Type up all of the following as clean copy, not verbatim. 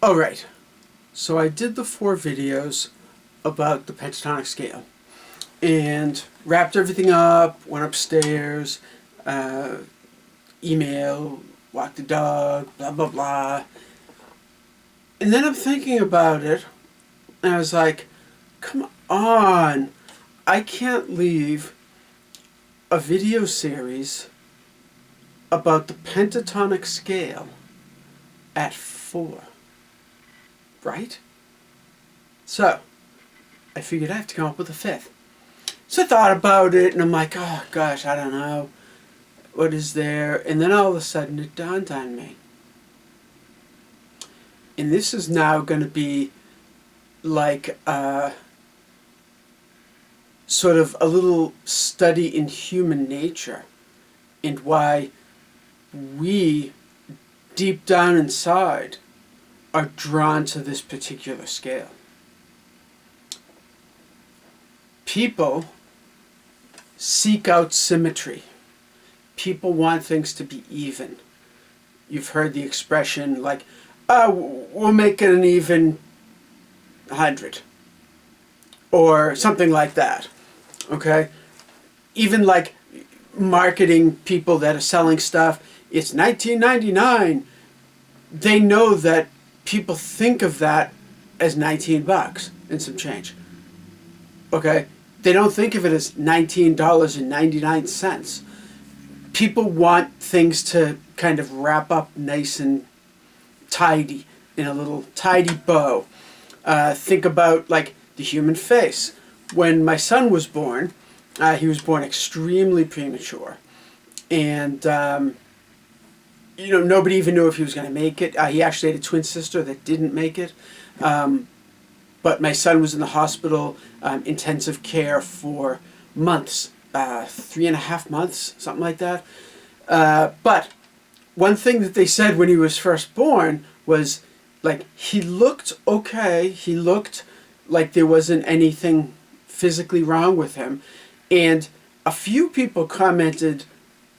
Alright, so I did the 4 videos about the pentatonic scale and wrapped everything up, went upstairs, email, walked the dog, blah blah blah. And then I'm thinking about it and I was like, come on, I can't leave a video series about the pentatonic scale at 4. Right? So, I figured I have to come up with a 5th. So I thought about it, and I'm like, oh gosh, I don't know. What is there? And then all of a sudden it dawned on me. And this is now going to be like sort of a little study in human nature and why we, deep down inside, are drawn to this particular scale. People seek out symmetry. People want things to be even. You've heard the expression like, oh, we'll make it an even 100. Or something like that. Okay? Even like marketing people that are selling stuff, it's $19.99. They know that people think of that as $19 and some change. Okay? They don't think of it as $19.99. People want things to kind of wrap up nice and tidy in a little tidy bow. Think about like the human face. When my son was born, he was born extremely premature. And nobody even knew if he was going to make it. He actually had a twin sister that didn't make it. But my son was in the hospital, intensive care for months, 3.5 months, something like that. But one thing that they said when he was first born was, like, he looked okay. He looked like there wasn't anything physically wrong with him. And a few people commented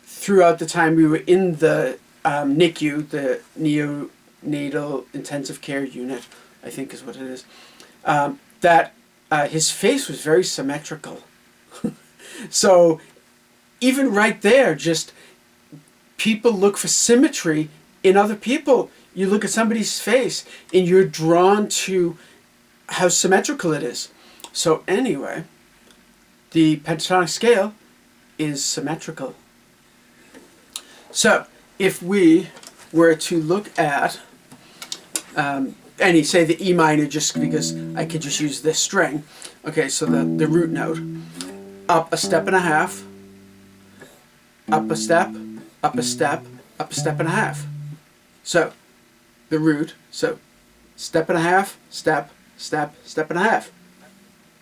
throughout the time we were in the NICU, the neonatal intensive care unit, I think is what it is, that his face was very symmetrical. So even right there, just people look for symmetry in other people. You look at somebody's face and you're drawn to how symmetrical it is. So anyway, the pentatonic scale is symmetrical. So if we were to look at, and you say the E minor just because I could just use this string. Okay, so the root note. Up a step and a half, up a step, up a step, up a step and a half. So the root, so step and a half, step, step, step and a half.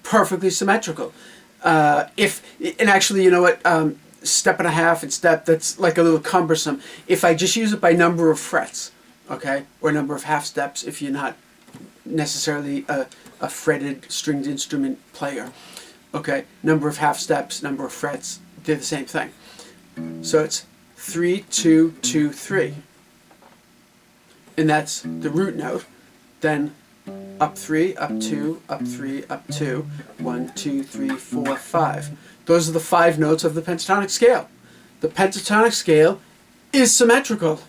Perfectly symmetrical. And actually, you know what? Step and a half and step, that's like a little cumbersome. If I just use it by number of frets, okay, or number of half steps if you're not necessarily a fretted stringed instrument player, okay, number of half steps, number of frets, they're the same thing. So it's 3, 2, 2, 3. And that's the root note. Then up 3, up 2, up 3, up 2, 1, 2, 3, 4, 5. Those are the 5 notes of the pentatonic scale. The pentatonic scale is symmetrical.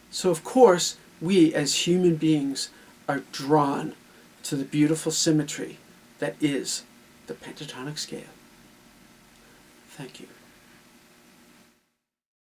So of course, we as human beings are drawn to the beautiful symmetry that is the pentatonic scale. Thank you.